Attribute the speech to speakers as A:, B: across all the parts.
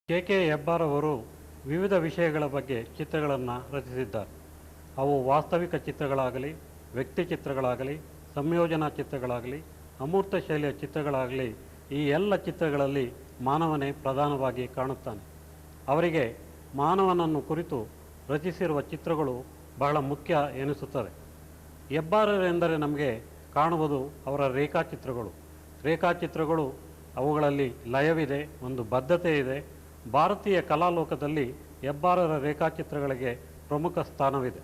A: K Hebbar ಅವರು ವಿವಿಧ ವಿಷಯಗಳ ಬಗ್ಗೆ ಚಿತ್ರಗಳನ್ನು ರಚಿಸಿದ್ದಾರೆ. ಅವು ವಾಸ್ತವಿಕ ಚಿತ್ರಗಳಾಗಲಿ, ವ್ಯಕ್ತಿ ಚಿತ್ರಗಳಾಗಲಿ, ಸಂಯೋಜನಾ ಚಿತ್ರಗಳಾಗಲಿ, ಅಮೂರ್ತ ಶೈಲಿಯ ಚಿತ್ರಗಳಾಗಲಿ, ಈ ಎಲ್ಲ ಚಿತ್ರಗಳಲ್ಲಿ ಮಾನವನೇ ಪ್ರಧಾನವಾಗಿ ಕಾಣುತ್ತಾನೆ. ಅವರಿಗೆ ಮಾನವನನ್ನು ಕುರಿತು ರಚಿಸಿರುವ ಚಿತ್ರಗಳು ಬಹಳ ಮುಖ್ಯ ಎನಿಸುತ್ತದೆ. ಹೆಬ್ಬಾರರೆಂದರೆ ನಮಗೆ ಕಾಣುವುದು ಅವರ ರೇಖಾಚಿತ್ರಗಳು ಅವುಗಳಲ್ಲಿ ಲಯವಿದೆ, ಒಂದು ಬದ್ಧತೆ ಇದೆ. ಭಾರತೀಯ ಕಲಾಲೋಕದಲ್ಲಿ ಹೆಬ್ಬಾರರ ರೇಖಾಚಿತ್ರಗಳಿಗೆ ಪ್ರಮುಖ ಸ್ಥಾನವಿದೆ.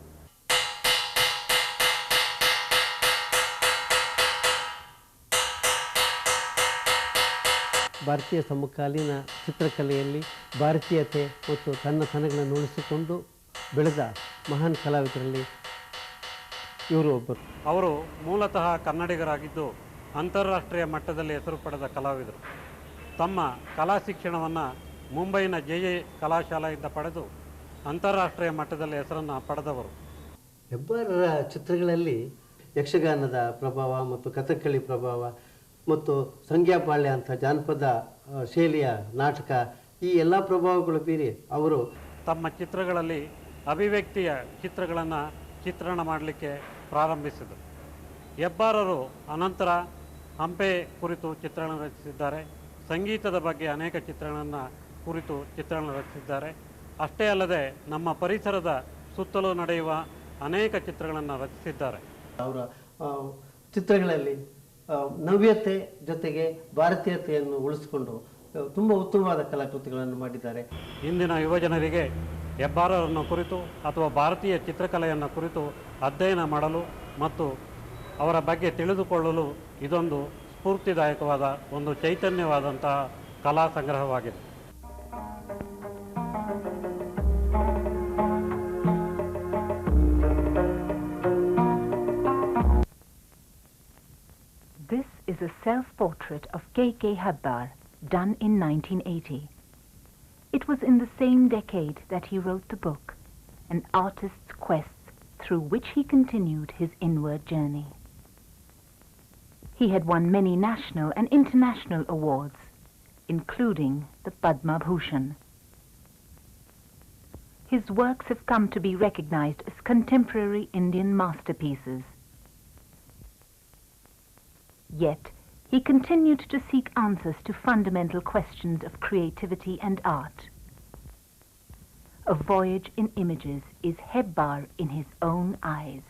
B: ಭಾರತೀಯ ಸಮಕಾಲೀನ ಚಿತ್ರಕಲೆಯಲ್ಲಿ ಭಾರತೀಯತೆ ಮತ್ತು ತನ್ನತನಗಳನ್ನು ಉಳಿಸಿಕೊಂಡು ಬೆಳೆದ ಮಹಾನ್ ಕಲಾವಿದರಲ್ಲಿ ಇವರು ಒಬ್ಬರು.
A: ಅವರು ಮೂಲತಃ ಕನ್ನಡಿಗರಾಗಿದ್ದು ಅಂತಾರಾಷ್ಟ್ರೀಯ ಮಟ್ಟದಲ್ಲಿ ಹೆಸರು ಪಡೆದ ಕಲಾವಿದರು. ತಮ್ಮ ಕಲಾ ಶಿಕ್ಷಣವನ್ನು ಮುಂಬೈನ JJ ಕಲಾಶಾಲೆಯಿಂದ ಪಡೆದು ಅಂತಾರಾಷ್ಟ್ರೀಯ ಮಟ್ಟದಲ್ಲಿ ಹೆಸರನ್ನು ಪಡೆದವರು.
B: ಹೆಬ್ಬಾರರ ಚಿತ್ರಗಳಲ್ಲಿ ಯಕ್ಷಗಾನದ ಪ್ರಭಾವ ಮತ್ತು ಕಥಕ್ಕಳಿ ಪ್ರಭಾವ ಮತ್ತು ಸಂಗ್ಯಾಪಾಳ್ಯ ಅಂತ ಜಾನಪದ ಶೈಲಿಯ ನಾಟಕ, ಈ ಎಲ್ಲ ಪ್ರಭಾವಗಳು ಬೀರಿ ಅವರು
A: ತಮ್ಮ ಚಿತ್ರಗಳಲ್ಲಿ ಅಭಿವ್ಯಕ್ತಿಯ ಚಿತ್ರಗಳನ್ನು ಚಿತ್ರಣ ಮಾಡಲಿಕ್ಕೆ ಪ್ರಾರಂಭಿಸಿದರು. ಹೆಬ್ಬಾರರು ಅನಂತರ ಹಂಪೆ ಕುರಿತು ಚಿತ್ರಣ ರಚಿಸಿದ್ದಾರೆ. ಸಂಗೀತದ ಬಗ್ಗೆ ಅನೇಕ ಚಿತ್ರಗಳನ್ನು ಕುರಿತು ಚಿತ್ರಣ ರಚಿಸಿದ್ದಾರೆ. ಅಷ್ಟೇ ಅಲ್ಲದೆ ನಮ್ಮ ಪರಿಸರದ ಸುತ್ತಲೂ ನಡೆಯುವ ಅನೇಕ ಚಿತ್ರಗಳನ್ನು ರಚಿಸಿದ್ದಾರೆ.
B: ಅವರ ಚಿತ್ರಗಳಲ್ಲಿ ನವ್ಯತೆ ಜೊತೆಗೆ ಭಾರತೀಯತೆಯನ್ನು ಉಳಿಸಿಕೊಂಡು ತುಂಬ ಉತ್ತಮವಾದ ಕಲಾಕೃತಿಗಳನ್ನು ಮಾಡಿದ್ದಾರೆ.
A: ಇಂದಿನ ಯುವಜನರಿಗೆ ಹೆಬ್ಬಾರರನ್ನು ಕುರಿತು ಅಥವಾ ಭಾರತೀಯ ಚಿತ್ರಕಲೆಯನ್ನು ಕುರಿತು ಅಧ್ಯಯನ ಮಾಡಲು ಮತ್ತು ಅವರ ಬಗ್ಗೆ ತಿಳಿದುಕೊಳ್ಳಲು ಇದೊಂದು ಸ್ಫೂರ್ತಿದಾಯಕವಾದ ಒಂದು ಚೈತನ್ಯವಾದಂತಹ ಕಲಾ ಸಂಗ್ರಹವಾಗಿದೆ.
C: This is a self-portrait of K.K. Hebbar, done in 1980. It was in the same decade that he wrote the book, An Artist's Quest, through which he continued his inward journey. He had won many national and international awards, including the Padma Bhushan. His works have come to be recognized as contemporary Indian masterpieces. Yet, he continued to seek answers to fundamental questions of creativity and art. A voyage in images is Hebbar in his own eyes.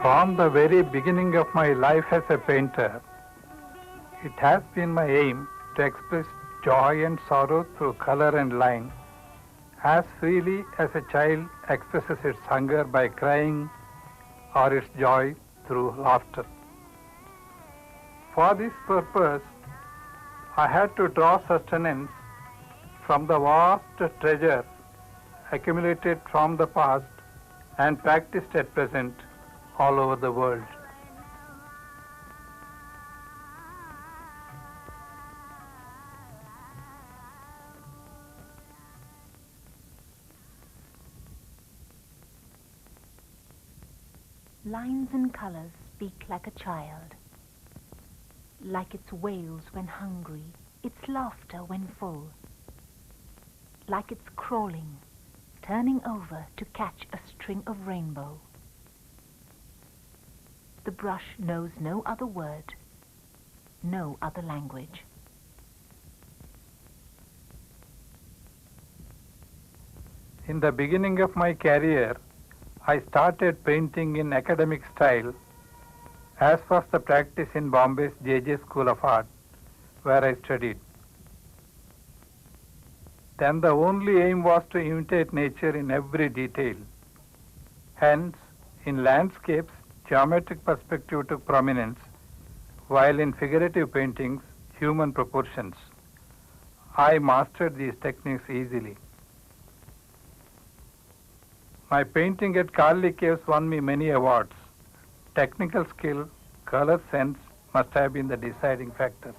D: From the very beginning of my life as a painter, it has been my aim to express joy and sorrow through color and line, as freely as a child expresses its hunger by crying or its joy through laughter. For this purpose, I had to draw sustenance from the vast treasure accumulated from the past and practiced at present all over the world.
C: Lines and colors speak like a child, like its wails when hungry, its laughter when full, like its crawling, turning over to catch a string of rainbow. The brush knows no other word, no other language.
D: In the beginning of my career, I started painting in academic style, as was the practice in Bombay's J.J. School of Art, where I studied. Then the only aim was to imitate nature in every detail. Hence, in landscapes, geometric perspective took prominence, while in figurative paintings, human proportions. I mastered these techniques easily. My painting at Karli Caves won me many awards. Technical skill, color sense must have been the deciding factors.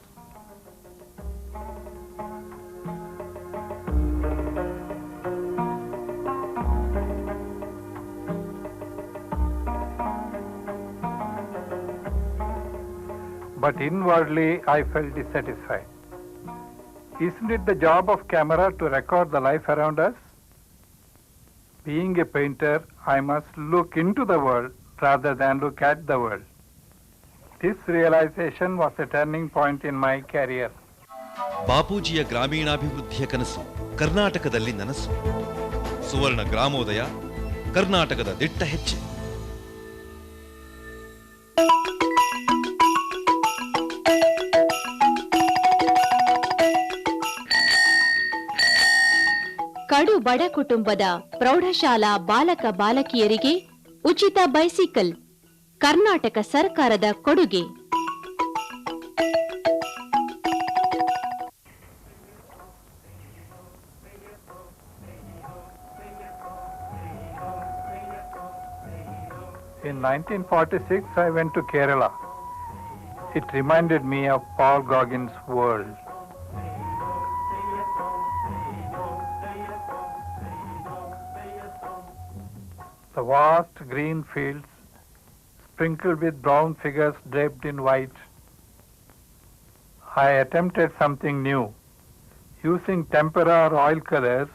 D: But inwardly I felt dissatisfied. Isn't it the job of camera to record the life around us? Being a painter, I must look into the world rather than look at the world. This realization was a turning point in my career.
E: ಬಾಪೂಜಿಯ ಗ್ರಾಮೀಣಾಭಿವೃದ್ಧಿಯ ಕನಸು ಕರ್ನಾಟಕದಲ್ಲಿ ನನಸು. ಸುವರ್ಣ ಗ್ರಾಮೋದಯ ಕರ್ನಾಟಕದ ದಿಟ್ಟ ಹೆಜ್ಜೆ.
F: ಕಡು ಬಡ ಕುಟುಂಬದ ಪ್ರೌಢಶಾಲಾ ಬಾಲಕ ಬಾಲಕಿಯರಿಗೆ ಉಚಿತ ಬೈಸಿಕಲ್ ಕರ್ನಾಟಕ ಸರ್ಕಾರದ ಕೊಡುಗೆ.
D: In 1946, I went to Kerala. It reminded me of Paul Gauguin's world. The vast green fields, sprinkled with brown figures draped in white. I attempted something new. Using tempera or oil colors,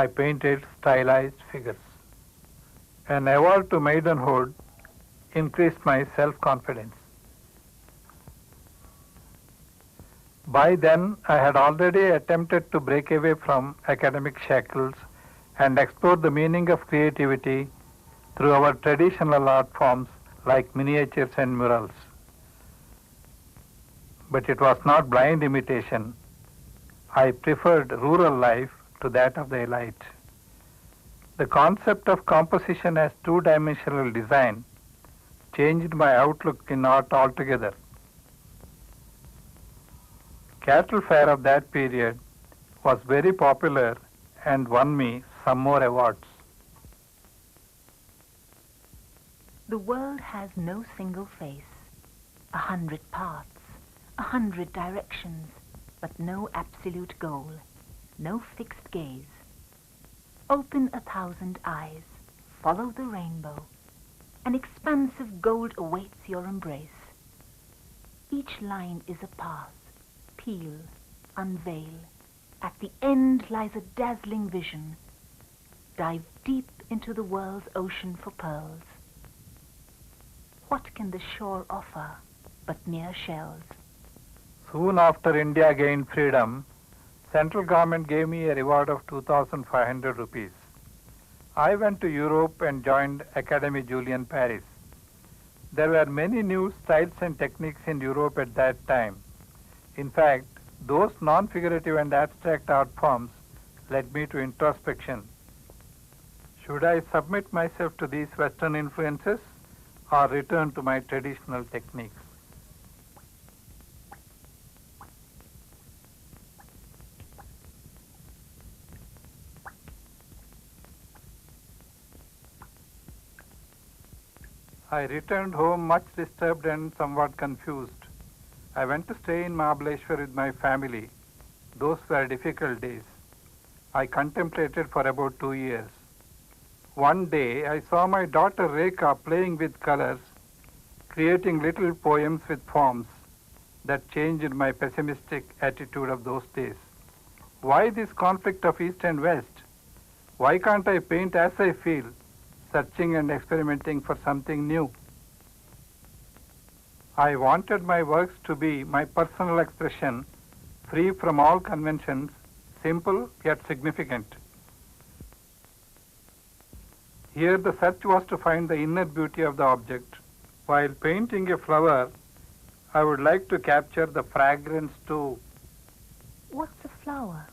D: I painted stylized figures. An award to maidenhood increased my self-confidence. By then, I had already attempted to break away from academic shackles and explore the meaning of creativity through our traditional art forms like miniatures and murals. But it was not blind imitation. I preferred rural life to that of the elite. The concept of composition as two-dimensional design changed my outlook in art altogether. Cattle Fair of that period was very popular and won me some more awards.
C: The world has no single face, 100 paths, 100 directions, but no absolute goal, no fixed gaze. Open 1,000 eyes, follow the rainbow. An expansive gold awaits your embrace. Each line is a path. Peel, unveil. At the end lies a dazzling vision. Dive deep into the world's ocean for pearls. What can the shore offer but mere shells?
D: Soon after India gained freedom, central government gave me a reward of 2,500 rupees. I went to Europe and joined Académie Julian Paris. There were many new styles and techniques in Europe at that time. In fact, those non-figurative and abstract art forms led me to introspection. Should I submit myself to these Western influences or return to my traditional techniques? I returned home much disturbed and somewhat confused. I went to stay in Mahabaleshwar with my family. Those were difficult days. I contemplated for about 2 years. One day, I saw my daughter Rekha playing with colors, creating little poems with forms that changed my pessimistic attitude of those days. Why this conflict of East and West? Why can't I paint as I feel, searching and experimenting for something new? I wanted my works to be my personal expression, free from all conventions, simple yet significant. Here the search was to find the inner beauty of the object. While painting a flower, I would like to capture the fragrance too.
C: What's a flower?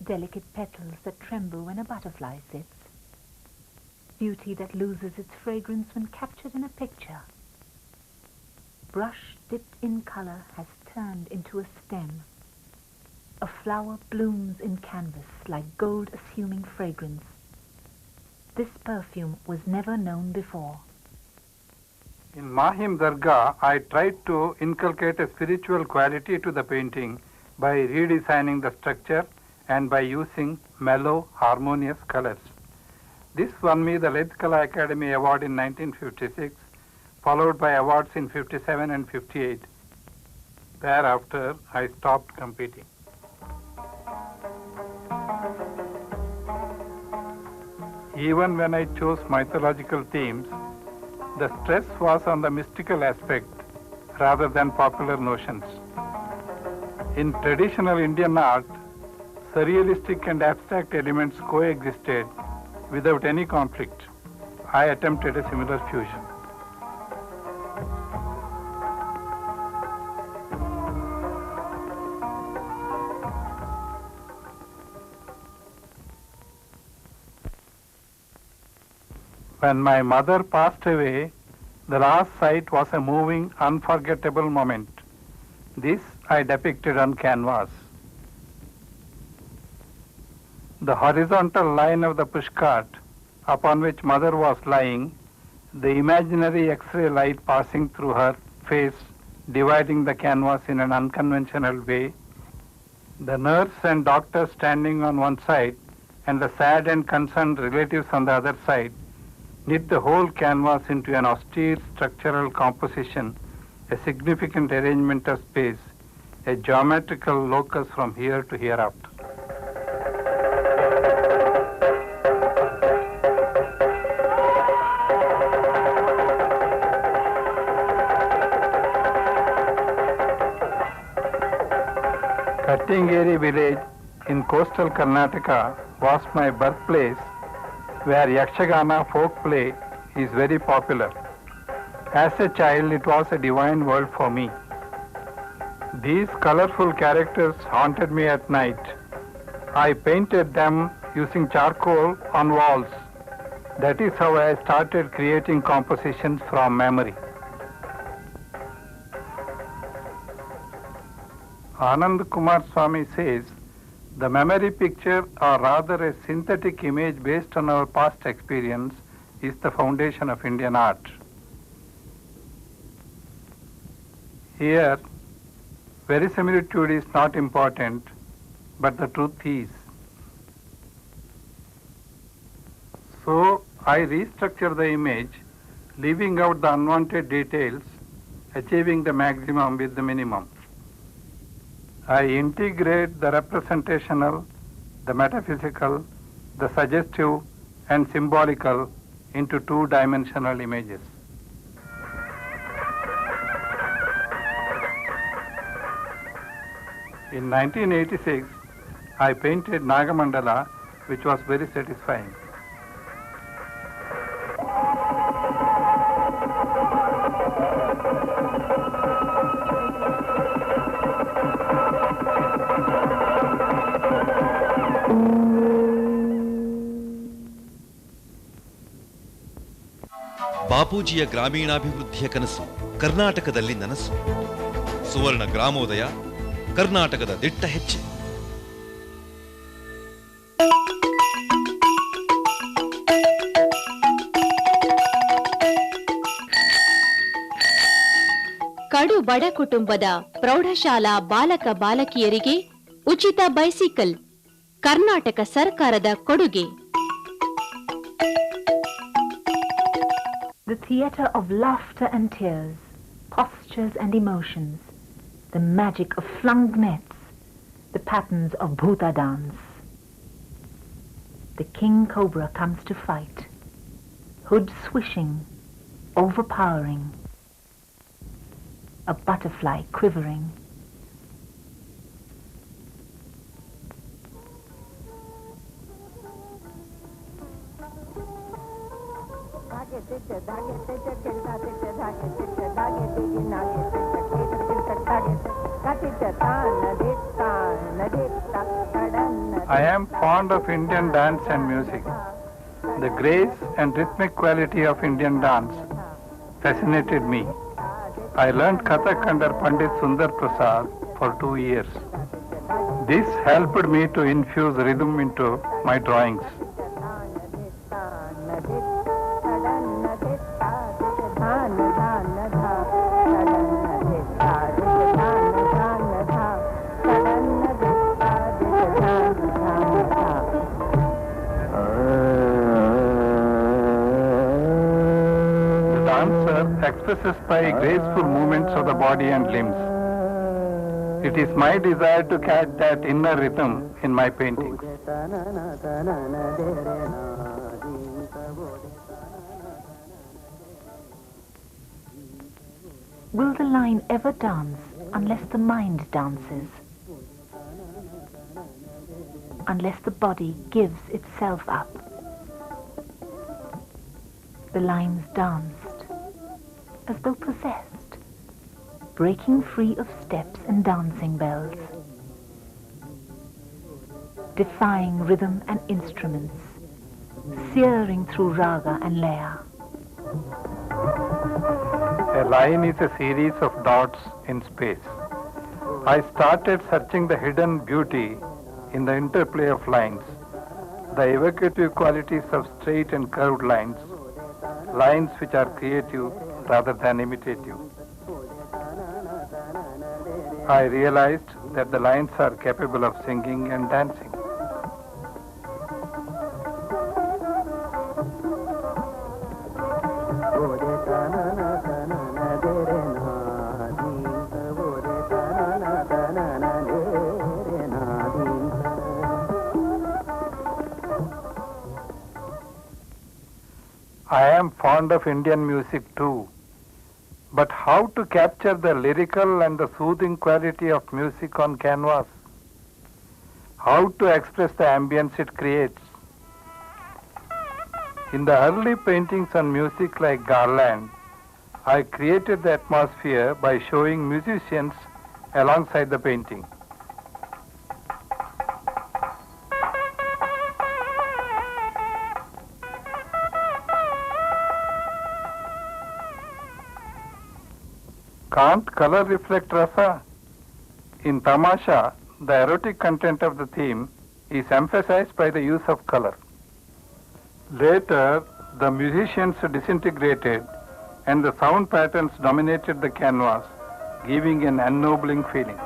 C: Delicate petals that tremble when a butterfly sits. Beauty that loses its fragrance when captured in a picture. Brush dipped in color has turned into a stem. A flower blooms in canvas like gold assuming fragrance. This perfume was never known before.
D: In Mahim Dargah, I tried to inculcate a spiritual quality to the painting by redesigning the structure and by using mellow, harmonious colors. This won me the Lalitha Kala Academy Award in 1956, followed by awards in 57 and 58. Thereafter, I stopped competing. Even when I chose mythological themes, the stress was on the mystical aspect rather than popular notions. In traditional Indian art, surrealistic and abstract elements coexisted without any conflict. I attempted a similar fusion. When my mother passed away, the last sight was a moving, unforgettable moment. This I depicted on canvas. The horizontal line of the pushcart upon which mother was lying, the imaginary X-ray light passing through her face, dividing the canvas in an unconventional way, the nurse and doctor standing on one side and the sad and concerned relatives on the other side, knit the whole canvas into an austere structural composition, a significant arrangement of space, a geometrical locus from here to hereafter. Kattingeri village in coastal Karnataka was my birthplace, where Yakshagana folk play is very popular. As a child, it was a divine world for me. These colorful characters haunted me at night. I painted them using charcoal on walls. That is how I started creating compositions from memory. Anand Kumar Swami says, the memory picture, or rather a synthetic image based on our past experience, is the foundation of Indian art. Here, verisimilitude is not important, but the truth is. So, I restructure the image, leaving out the unwanted details, achieving the maximum with the minimum. I integrate the representational, the metaphysical, the suggestive and symbolical into two-dimensional images. In 1986, I painted Nagamandala, which was very satisfying.
E: ಬಾಪೂಜಿಯ ಗ್ರಾಮೀಣಾಭಿವೃದ್ಧಿಯ ಕನಸು ಕರ್ನಾಟಕದಲ್ಲಿ ನನಸು. ಸುವರ್ಣ ಗ್ರಾಮೋದಯ ಕರ್ನಾಟಕದ ದಿಟ್ಟ ಹೆಜ್ಜೆ.
F: ಕಡು ಬಡ ಕುಟುಂಬದ ಪ್ರೌಢಶಾಲಾ ಬಾಲಕ ಬಾಲಕಿಯರಿಗೆ ಉಚಿತ ಬೈಸಿಕಲ್ ಕರ್ನಾಟಕ ಸರ್ಕಾರದ ಕೊಡುಗೆ.
C: The theatre of laughter and tears, postures and emotions, the magic of flung nets, the patterns of Bhuta dance. The king cobra comes to fight, hood swishing, overpowering, a butterfly quivering.
D: I am fond of Indian dance and music. The grace and rhythmic quality of Indian dance fascinated me. I learned Kathak under Pandit Sundar Prasad for 2 years. This helped me to infuse rhythm into my drawings. The dancer expresses by graceful movements of the body and limbs. It is my desire to catch that inner rhythm in my paintings.
C: Will the line ever dance unless the mind dances? Unless the body gives itself up? The lines danced, as though possessed, breaking free of steps and dancing bells, defying rhythm and instruments, searing through raga and laya.
D: A line is a series of dots in space. I started searching the hidden beauty in the interplay of lines, the evocative qualities of straight and curved lines, lines which are creative rather than imitative. I realized that the lines are capable of singing and dancing. I am fond of Indian music too, but how to capture the lyrical and the soothing quality of music on canvas? How to express the ambience it creates? In the early paintings on music like Garland, I created the atmosphere by showing musicians alongside the painting. Can't color reflect rasa? In Tamasha, the erotic content of the theme is emphasized by the use of color. Later, the musicians disintegrated and the sound patterns dominated the canvas, giving an ennobling feeling.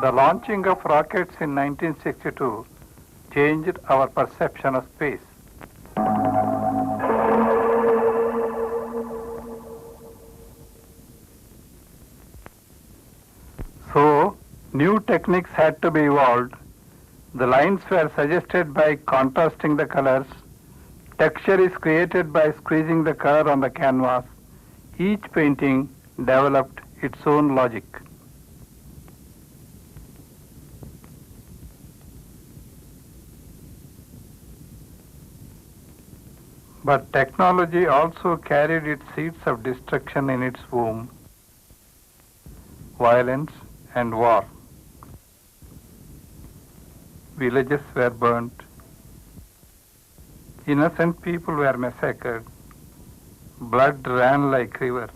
D: The launching of rockets in 1962 changed our perception of space. So, new techniques had to be evolved. The lines were suggested by contrasting the colors. Texture is created by squeezing the color on the canvas. Each painting developed its own logic. But technology also carried its seeds of destruction in its womb, violence and war. Villages were burnt, innocent people were massacred, blood ran like river.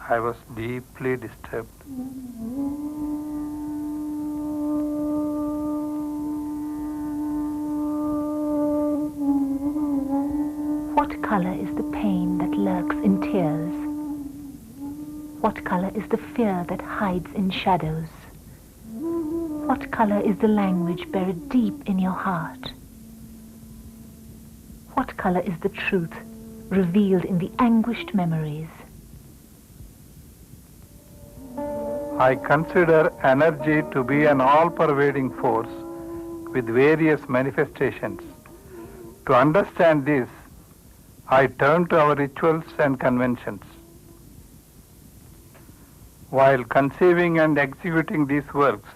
D: I was deeply disturbed.
C: What color is the pain that lurks in tears? What color is the fear that hides in shadows? What color is the language buried deep in your heart? What color is the truth revealed in the anguished memories?
D: I consider energy to be an all-pervading force with various manifestations. To understand this, I turn to our rituals and conventions. While conceiving and executing these works,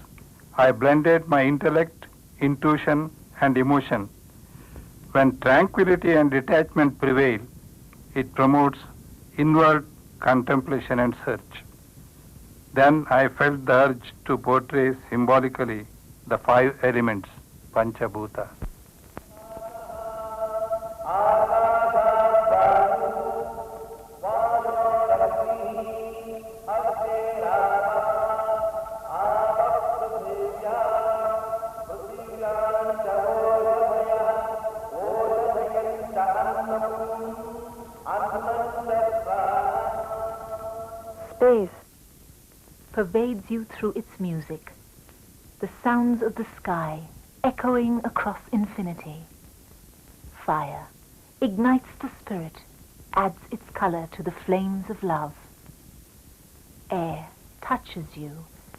D: I blended my intellect, intuition, and emotion. When tranquility and detachment prevail, it promotes inward contemplation and search. Then I felt the urge to portray symbolically the 5 elements, Panchabhuta.
C: Space pervades you through its music, the sounds of the sky echoing across infinity. Fire ignites the spirit, adds its color to the flames of love. Air touches you,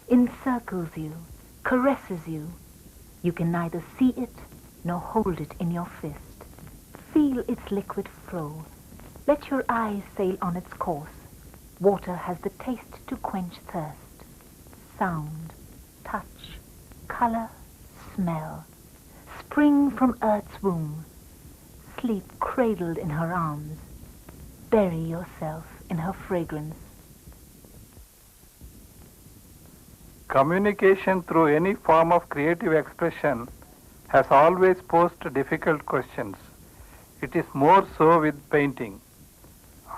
C: encircles you, caresses you. You can neither see it nor hold it in your fist. Feel its liquid flow. Let your eyes sail on its course. Water has the taste to quench thirst. Sound, touch, color, smell. Spring from Earth's womb. Sleep cradled in her arms. Bury yourself in her fragrance.
D: Communication through any form of creative expression has always posed difficult questions. It is more so with painting.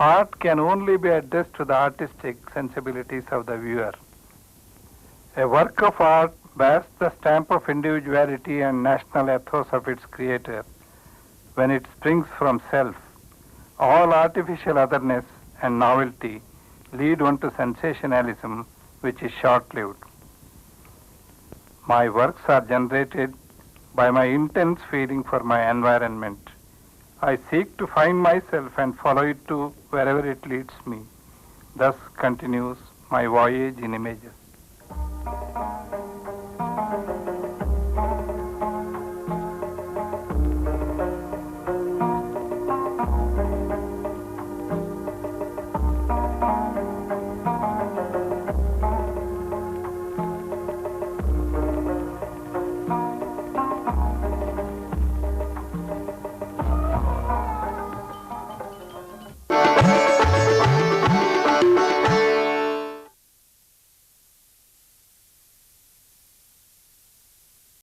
D: Art can only be addressed to the artistic sensibilities of the viewer. A work of art bears the stamp of individuality and national ethos of its creator when it springs from self. All artificial otherness and novelty lead one to sensationalism, which is short-lived. My works are generated by my intense feeling for my environment. I seek to find myself and follow it to wherever it leads me. Thus continues my voyage in images.